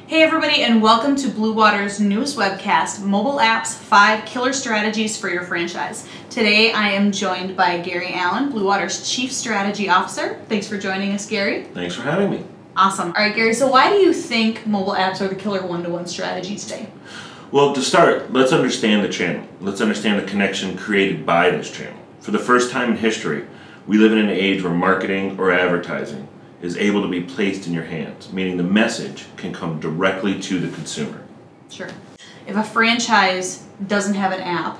Hey everybody, and welcome to Bluewater's newest webcast, Mobile Apps 5 Killer Strategies for Your Franchise. Today I am joined by Gary Allen, Bluewater's Chief Strategy Officer. Thanks for joining us, Gary. Thanks for having me. Awesome. All right, Gary, so why do you think mobile apps are the killer one-to-one strategy today? Well, to start, let's understand the channel. Let's understand the connection created by this channel. For the first time in history, we live in an age where marketing or advertising is able to be placed in your hands, meaning the message can come directly to the consumer. Sure. If a franchise doesn't have an app,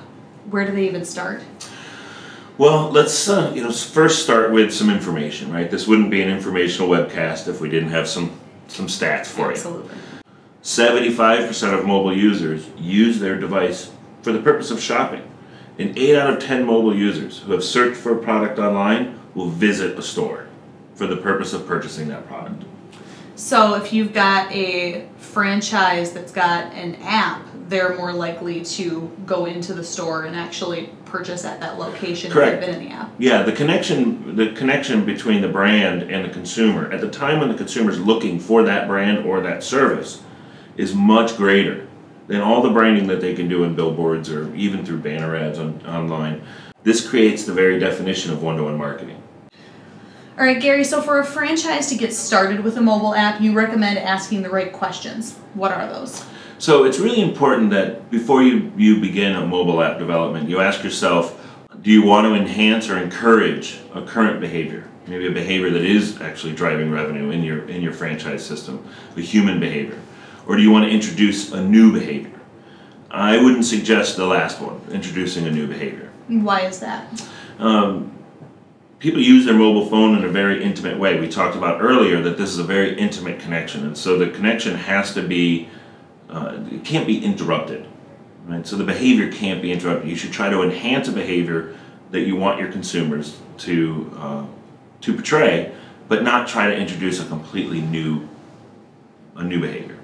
where do they even start? Well, let's first start with some information, right? This wouldn't be an informational webcast if we didn't have some stats for Absolutely. you. 75% of mobile users use their device for the purpose of shopping. And 8 out of 10 mobile users who have searched for a product online will visit a store for the purpose of purchasing that product. So if you've got a franchise that's got an app, they're more likely to go into the store and actually purchase at that location. Correct. If they've been in the app. Yeah, the connection between the brand and the consumer at the time when the consumer is looking for that brand or that service is much greater than all the branding that they can do in billboards or even through banner ads online. This creates the very definition of one-to-one marketing. All right, Gary, so for a franchise to get started with a mobile app, you recommend asking the right questions. What are those? So it's really important that before you begin a mobile app development, you ask yourself, do you want to enhance or encourage a current behavior? Maybe a behavior that is actually driving revenue in your franchise system, a human behavior. Or do you want to introduce a new behavior? I wouldn't suggest the last one, introducing a new behavior. Why is that? People use their mobile phone in a very intimate way. We talked about earlier that this is a very intimate connection, and so the connection has to be, it can't be interrupted, right? So the behavior can't be interrupted. You should try to enhance a behavior that you want your consumers to portray, but not try to introduce a completely new behavior.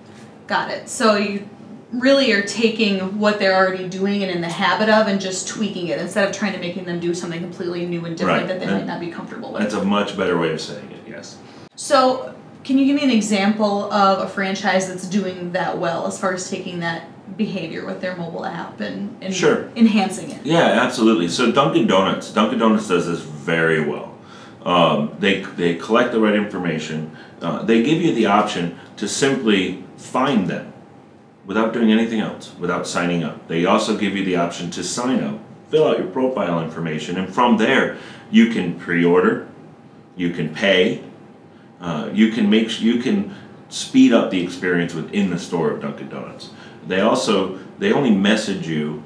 Got it. So you really are taking what they're already doing and in the habit of and just tweaking it instead of trying to making them do something completely new and different that they might not be comfortable with. That's a much better way of saying it, yes. So can you give me an example of a franchise that's doing that well as far as taking that behavior with their mobile app and Sure. enhancing it? Yeah, absolutely. So Dunkin' Donuts does this very well. They collect the right information. They give you the option to simply find them without doing anything else, without signing up. They also give you the option to sign up, fill out your profile information, and from there you can pre-order, you can pay, you can speed up the experience within the store of Dunkin' Donuts. They only message you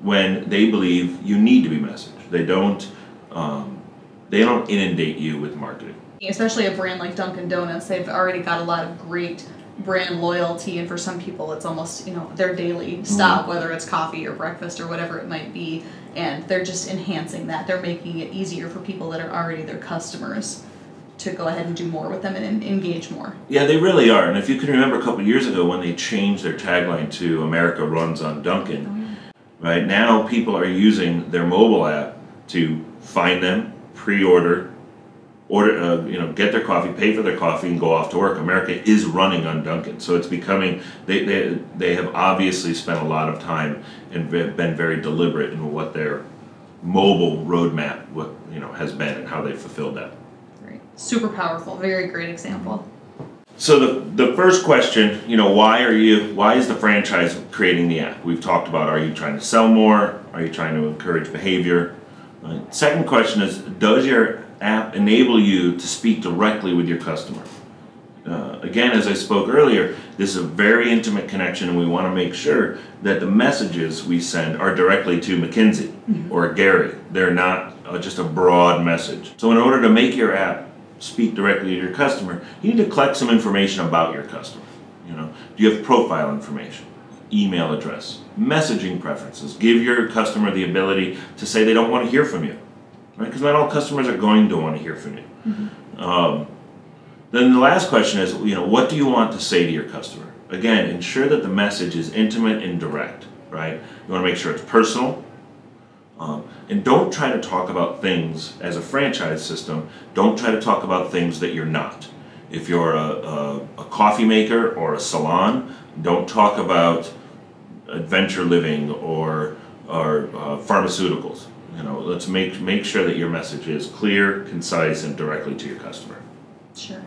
when they believe you need to be messaged. They don't inundate you with marketing. Especially a brand like Dunkin' Donuts, they've already got a lot of great brand loyalty, and for some people it's almost their daily stop, whether it's coffee or breakfast or whatever it might be, and they're just enhancing that. They're making it easier for people that are already their customers to go ahead and do more with them and engage more. Yeah, they really are. And if you can remember a couple of years ago when they changed their tagline to "America runs on Dunkin'," right now people are using their mobile app to find them, pre-order, get their coffee, pay for their coffee, and go off to work. America is running on Dunkin', so it's becoming. They have obviously spent a lot of time and been very deliberate in what their mobile roadmap has been and how they fulfilled that. Great, super powerful, very great example. So the first question, why is the franchise creating the app? We've talked about, are you trying to sell more? Are you trying to encourage behavior? Second question is, does your app enable you to speak directly with your customer? Again, as I spoke earlier, this is a very intimate connection, and we want to make sure that the messages we send are directly to McKinsey or Gary. They're not just a broad message. So in order to make your app speak directly to your customer, you need to collect some information about your customer. Do you have profile information, email address, messaging preferences? Give your customer the ability to say they don't want to hear from you. Right? Because not all customers are going to want to hear from you. Then the last question is, what do you want to say to your customer? Again, ensure that the message is intimate and direct, right? You want to make sure it's personal. And don't try to talk about things as a franchise system. Don't try to talk about things that you're not. If you're a coffee maker or a salon, don't talk about adventure living or pharmaceuticals. You know, let's make sure that your message is clear, concise, and directly to your customer. Sure.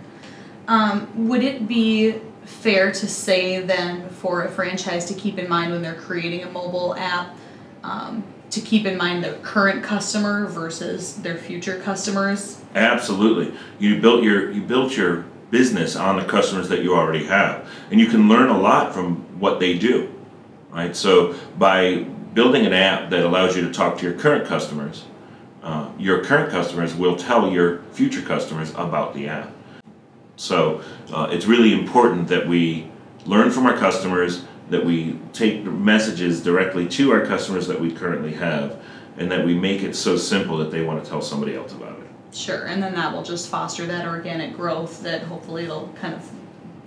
Would it be fair to say then for a franchise to keep in mind when they're creating a mobile app, to keep in mind their current customer versus their future customers? Absolutely. You built your business on the customers that you already have, and you can learn a lot from what they do, right? So by building an app that allows you to talk to your current customers will tell your future customers about the app. So it's really important that we learn from our customers, that we take messages directly to our customers that we currently have, and that we make it so simple that they want to tell somebody else about it. Sure, and then that will just foster that organic growth that hopefully it'll kind of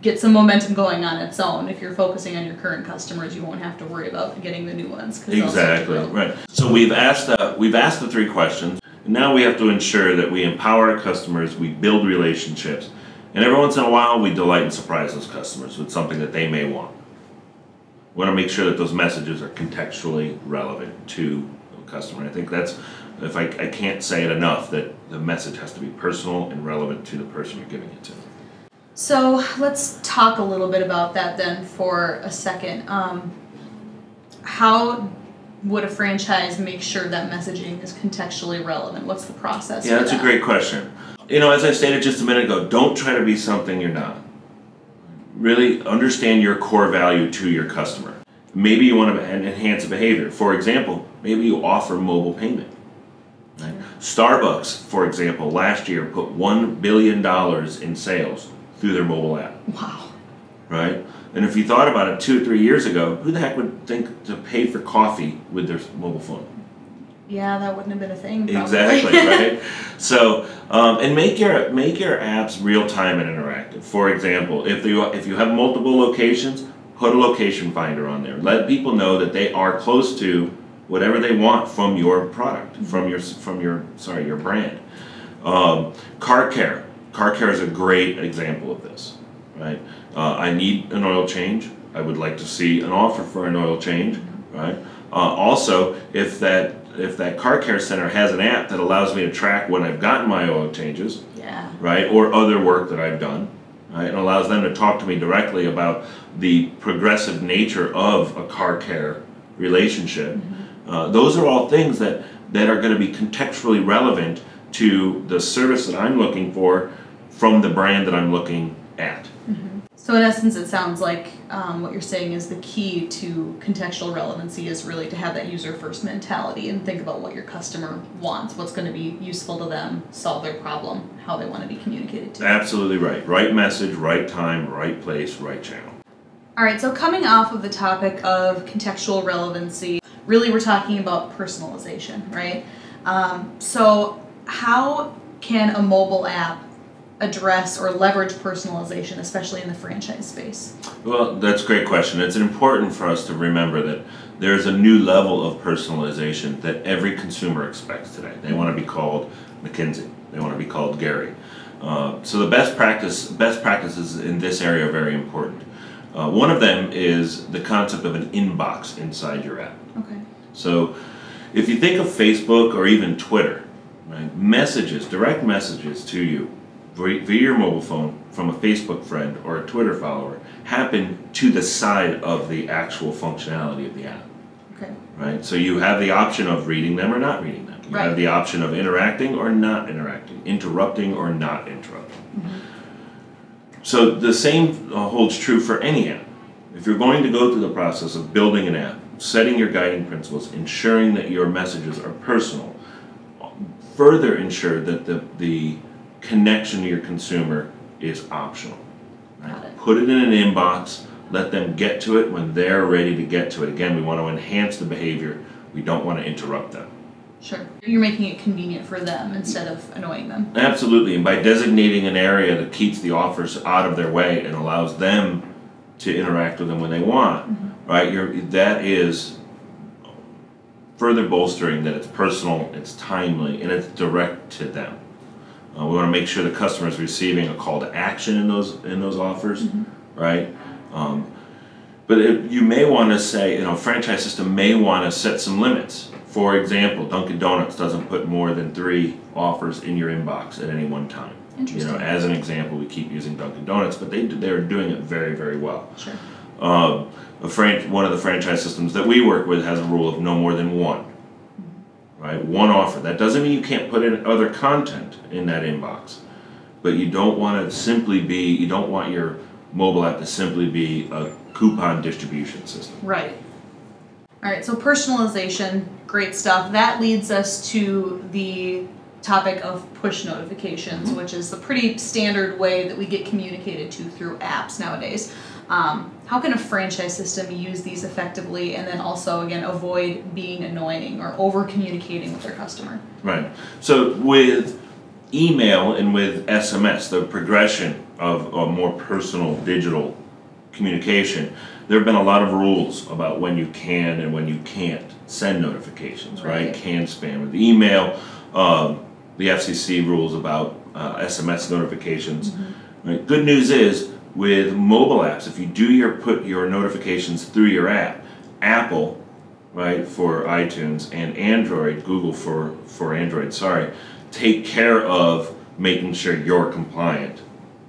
get some momentum going on its own. If you're focusing on your current customers, you won't have to worry about getting the new ones. Exactly, right. So we've asked the 3 questions, and now we have to ensure that we empower our customers, we build relationships, and every once in a while we delight and surprise those customers with something that they may want. We want to make sure that those messages are contextually relevant to the customer. I think that's, if I can't say it enough, that the message has to be personal and relevant to the person you're giving it to. So let's talk a little bit about that then for a second. How would a franchise make sure that messaging is contextually relevant? What's the process? Yeah, that's a great question. You know, as I stated just a minute ago, don't try to be something you're not. Really understand your core value to your customer. Maybe you want to enhance a behavior. For example, maybe you offer mobile payment. Right? Starbucks, for example, last year put $1 billion in sales through their mobile app. Wow. Right? And if you thought about it 2 or 3 years ago, who the heck would think to pay for coffee with their mobile phone? Yeah, that wouldn't have been a thing, probably. Exactly, right? So, and make your apps real-time and interactive. For example, if you have multiple locations, put a location finder on there. Let people know that they are close to whatever they want from your product, from your brand. Car care. Car care is a great example of this, right? I need an oil change. I would like to see an offer for an oil change, right? Also, if that car care center has an app that allows me to track when I've gotten my oil changes, yeah, right, or other work that I've done, right, and allows them to talk to me directly about the progressive nature of a car care relationship. Those are all things that are going to be contextually relevant to the service that I'm looking for from the brand that I'm looking at. So in essence, it sounds like what you're saying is the key to contextual relevancy is really to have that user-first mentality and think about what your customer wants, what's going to be useful to them, solve their problem, how they want to be communicated to. Absolutely right. Right message, right time, right place, right channel. All right, so coming off of the topic of contextual relevancy, really we're talking about personalization, right? So how can a mobile app address or leverage personalization, especially in the franchise space? Well, that's a great question. It's important for us to remember that there's a new level of personalization that every consumer expects today. They want to be called McKinsey. They want to be called Gary. So the best practices in this area are very important. One of them is the concept of an inbox inside your app. Okay. So if you think of Facebook or even Twitter, right, messages, direct messages to you via your mobile phone from a Facebook friend or a Twitter follower happen to the side of the actual functionality of the app. Okay. Right? So you have the option of reading them or not reading them. You have the option of interacting or not interacting, interrupting or not interrupting. So the same holds true for any app. If you're going to go through the process of building an app, setting your guiding principles, ensuring that your messages are personal, further ensure that the connection to your consumer is optional. Right? Put it in an inbox, let them get to it when they're ready to get to it. Again, we want to enhance the behavior. We don't want to interrupt them. Sure. You're making it convenient for them instead of annoying them. Absolutely. And by designating an area that keeps the offers out of their way and allows them to interact with them when they want, right? That is further bolstering that it's personal, it's timely, and it's direct to them. We want to make sure the customer is receiving a call to action in those offers, right? But you may want to say, franchise system may want to set some limits. For example, Dunkin' Donuts doesn't put more than 3 offers in your inbox at any one time. Interesting. As an example, we keep using Dunkin' Donuts, but they're doing it very, very well. Sure. One of the franchise systems that we work with has a rule of no more than 1. Right? 1 offer. That doesn't mean you can't put in other content in that inbox, but you don't want your mobile app to simply be a coupon distribution system. Right. All right, so personalization, great stuff. That leads us to the topic of push notifications, which is the pretty standard way that we get communicated to through apps nowadays. How can a franchise system use these effectively and then also, again, avoid being annoying or over-communicating with their customer? Right. So with email and with SMS, the progression of a more personal digital communication, there have been a lot of rules about when you can and when you can't send notifications, right? Can spam. With email, the FCC rules about SMS notifications. Right? Good news is, with mobile apps, if you put your notifications through your app, Apple, right, for iTunes, and Android, Google for Android, take care of making sure you're compliant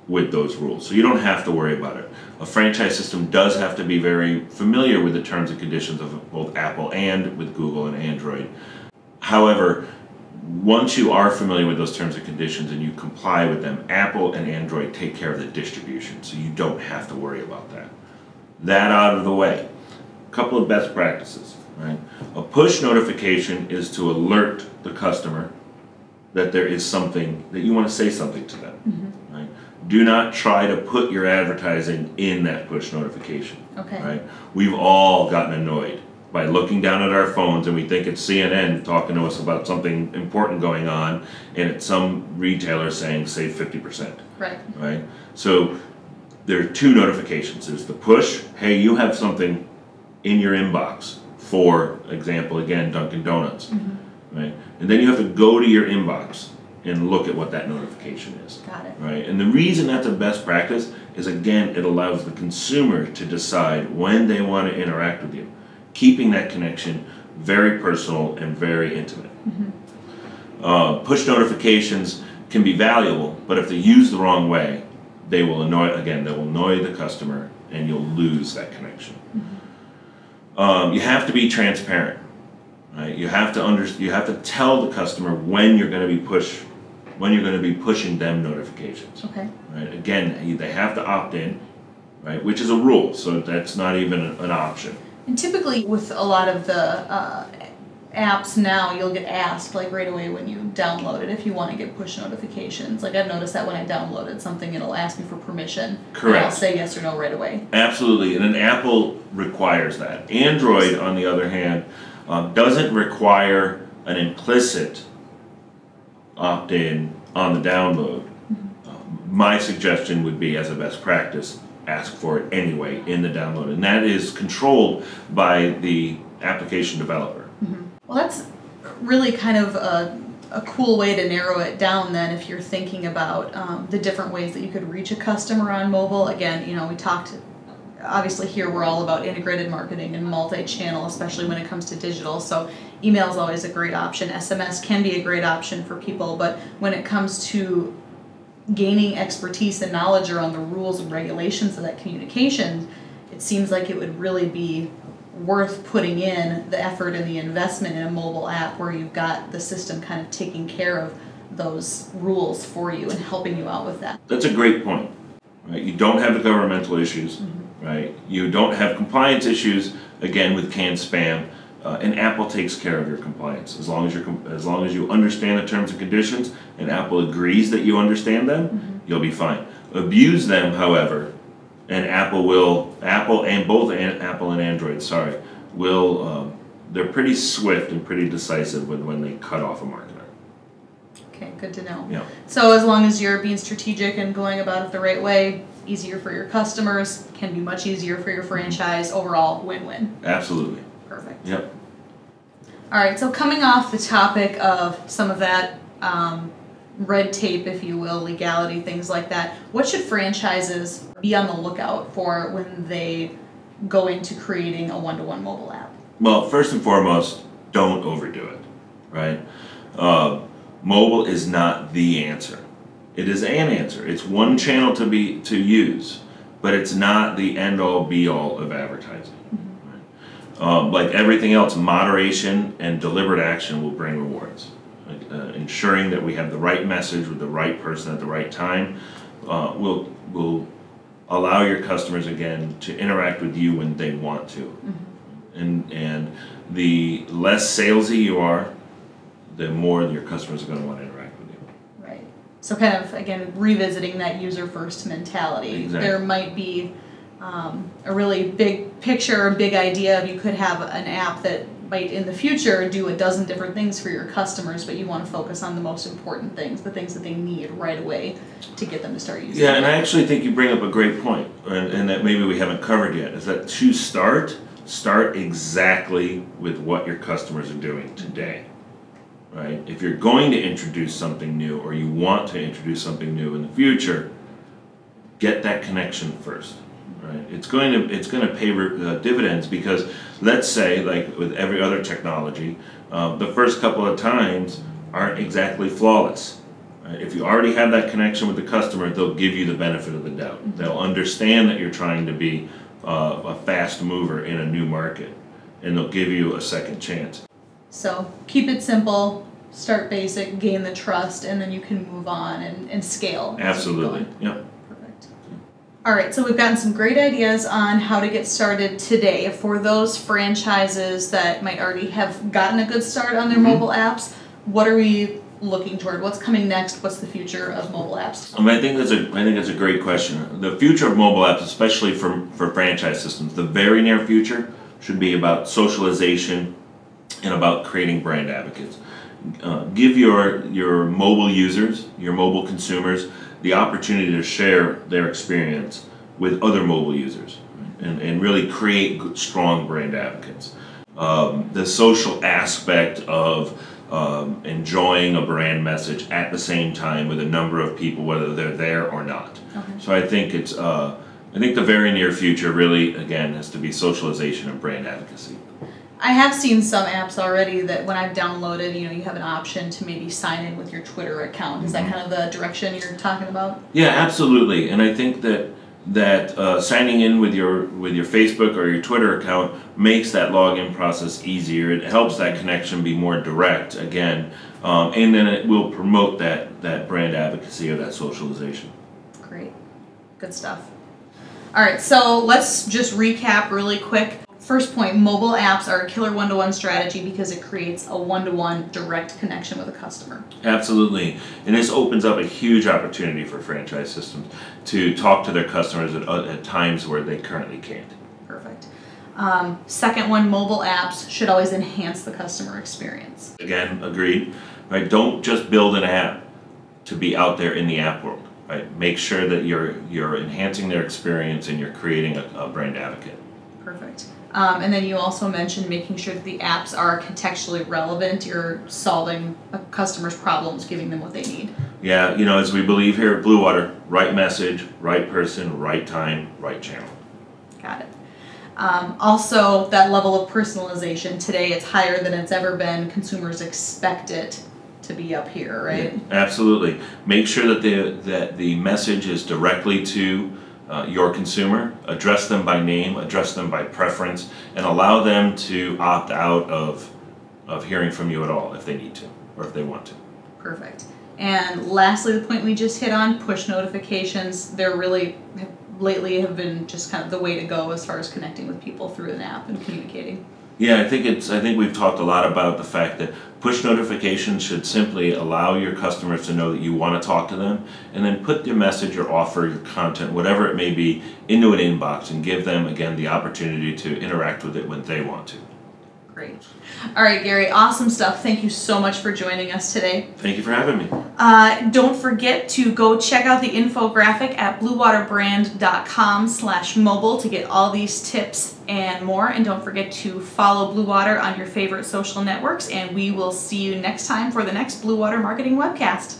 with those rules. So you don't have to worry about it. A franchise system does have to be very familiar with the terms and conditions of both Apple and with Google and Android. However, once you are familiar with those terms and conditions and you comply with them, Apple and Android take care of the distribution, so you don't have to worry about that. That out of the way. A couple of best practices, right? A push notification is to alert the customer that there is something, that you want to say something to them, right? Do not try to put your advertising in that push notification, right? We've all gotten annoyed by looking down at our phones and we think it's CNN talking to us about something important going on, and it's some retailer saying save 50%. Right? So there are 2 notifications. There's the push, hey, you have something in your inbox. For example, again, Dunkin' Donuts. Right? And then you have to go to your inbox and look at what that notification is. Got it. Right? And the reason that's a best practice is, again, it allows the consumer to decide when they want to interact with you, keeping that connection very personal and very intimate. Push notifications can be valuable, but if they're used the wrong way, they will annoy the customer and you'll lose that connection. You have to be transparent. Right? You have to tell the customer when you're going to be pushing them notifications. Right? Again, they have to opt in, right? Which is a rule, so that's not even an option. And typically with a lot of the apps now, you'll get asked like right away when you download it if you want to get push notifications. Like I've noticed that when I downloaded something, it'll ask me for permission. Correct. And I'll say yes or no right away. Absolutely, and an Apple requires that. Android, on the other hand, doesn't require an implicit opt-in on the download. My suggestion would be, as a best practice, ask for it anyway in the download, and that is controlled by the application developer. Well, that's really kind of a cool way to narrow it down then if you're thinking about the different ways that you could reach a customer on mobile. Again, we talked, obviously here we're all about integrated marketing and multi-channel, especially when it comes to digital, so email is always a great option. SMS can be a great option for people, but when it comes to gaining expertise and knowledge around the rules and regulations of that communication, it seems like it would really be worth putting in the effort and the investment in a mobile app where you've got the system kind of taking care of those rules for you and helping you out with that. That's a great point. Right? You don't have the governmental issues, right? You don't have compliance issues, again, with canned spam, and Apple takes care of your compliance. As long as you understand the terms and conditions and Apple agrees that you understand them, you'll be fine. Abuse them, however, and Apple and Android, they're pretty swift and pretty decisive when they cut off a marketer. Okay, good to know. Yeah. So as long as you're being strategic and going about it the right way, easier for your customers, can be much easier for your franchise, overall win-win. Absolutely. Perfect. Yep. All right, so coming off the topic of some of that red tape, if you will, legality, things like that, what should franchises be on the lookout for when they go into creating a one-to-one mobile app? Well, first and foremost, don't overdo it, right? Mobile is not the answer. It is an answer. It's one channel to use, but it's not the end-all be-all of advertising. Right? Like everything else, moderation and deliberate action will bring rewards. Ensuring that we have the right message with the right person at the right time will allow your customers again to interact with you when they want to. And the less salesy you are, the more your customers are going to want to interact with you. Right. So kind of, again, revisiting that user-first mentality. Exactly. There might be a really big picture, a big idea of you could have an app that might in the future do a dozen different things for your customers, but you want to focus on the most important things, the things that they need right away to get them to start using it. Yeah, and I actually think you bring up a great point, and that maybe we haven't covered yet, is that to start exactly with what your customers are doing today, right? If you're going to introduce something new or you want to introduce something new in the future, get that connection first, right? It's going to pay dividends, because let's say, like with every other technology, the first couple of times aren't exactly flawless. Right? If you already have that connection with the customer, they'll give you the benefit of the doubt. They'll understand that you're trying to be a fast mover in a new market, and they'll give you a second chance. So keep it simple, start basic, gain the trust, and then you can move on and scale. Absolutely, yep. Perfect. All right, so we've gotten some great ideas on how to get started today. For those franchises that might already have gotten a good start on their mobile apps, what are we looking toward? What's coming next? What's the future of mobile apps? I think that's a great question. The future of mobile apps, especially for franchise systems, the very near future should be about socialization and about creating brand advocates. Give your mobile users, your mobile consumers, the opportunity to share their experience with other mobile users, and really create good, strong brand advocates. The social aspect of enjoying a brand message at the same time with a number of people, whether they're there or not. Okay. So I think the very near future really, again, has to be socialization and brand advocacy. I have seen some apps already that when I've downloaded, you have an option to maybe sign in with your Twitter account. Is that kind of the direction you're talking about? Yeah, absolutely. And I think that signing in with your Facebook or your Twitter account makes that login process easier. It helps that connection be more direct again, and then it will promote that brand advocacy or that socialization. Great, good stuff. All right, so let's just recap really quick. First point, mobile apps are a killer one-to-one strategy because it creates a one-to-one direct connection with a customer. Absolutely. And this opens up a huge opportunity for franchise systems to talk to their customers at times where they currently can't. Perfect. Second one, mobile apps should always enhance the customer experience. Again, agreed. Right? Don't just build an app to be out there in the app world. Right? Make sure that you're enhancing their experience and you're creating a brand advocate. Perfect. And then you also mentioned making sure that the apps are contextually relevant. You're solving a customer's problems, giving them what they need. Yeah, as we believe here at Bluewater, right message, right person, right time, right channel. Got it. Also, that level of personalization. Today it's higher than it's ever been. Consumers expect it to be up here, right? Yeah, absolutely. Make sure that the message is directly to your consumer, address them by name, address them by preference, and allow them to opt out of hearing from you at all if they need to or if they want to. Perfect. And lastly, the point we just hit on, push notifications. They're really lately have been just kind of the way to go as far as connecting with people through an app and communicating. Yeah, I think we've talked a lot about the fact that push notifications should simply allow your customers to know that you want to talk to them, and then put your message, your offer, your content, whatever it may be, into an inbox and give them, again, the opportunity to interact with it when they want to. Great. All right, Gary, awesome stuff. Thank you so much for joining us today. Thank you for having me. Don't forget to go check out the infographic at bluewaterbrand.com/mobile to get all these tips and more. And don't forget to follow Bluewater on your favorite social networks. And we will see you next time for the next Bluewater Marketing Webcast.